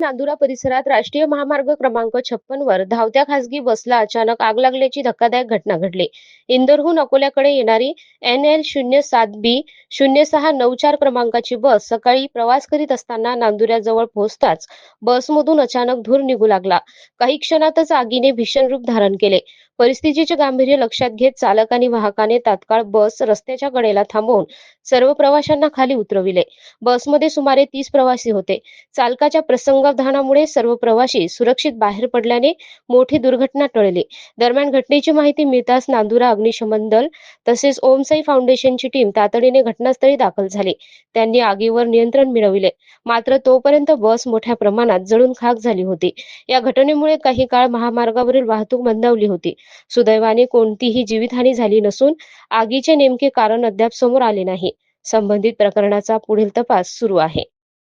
नांदुरा परिसरात राष्ट्रीय महामार्ग क्रमांक 56 वर धावत्या खासगी बसला अचानक आग लागल्याची धक्कादायक घटना घडली. इंदोरहून अकोल्याकडे येणारी NL07B 0694 क्रमांकाची बस सकाळी प्रवास करीत असताना नांदुऱ्याजवळ पोहोचताच बसमधून अचानक धूर निघू लागला. काही क्षणातच आगीने भीषण रूप धारण केले. परिस्थितीचे गांभीर्य लक्षात घेत चालक आणि वाहकाने तात्काळ बस रस्त्याच्या कडेला थांबवून सर्व प्रवाशांना खाली उतरविले. बसमध्ये सुमारे 30 प्रवासी होते. चालकाच्या प्रसंगावधानामुळे सर्व प्रवासी सुरक्षित बाहेर पडल्याने मोठी दुर्घटना टळली. दरम्यान घटनेची माहिती मिळताच नांदुरा अग्निशमन दल तसेच ओमसाई फाउंडेशनची टीम तातडीने घटनास्थळी दाखल झाली. त्यांनी आगीवर नियंत्रण मिळविले. मात्र तोपर्यंत बस मोठ्या प्रमाणात जळून खाक झाली होती. या घटनेमुळे काही काळ महामार्गावरील वाहतूक मंदावली होती. सुदैवाने कोणतीही जीवितहानी झाली नसून आगीचे नेमके कारण अद्याप समोर आले नाही. संबंधित प्रकरणाचा पुढील तपास सुरू आहे.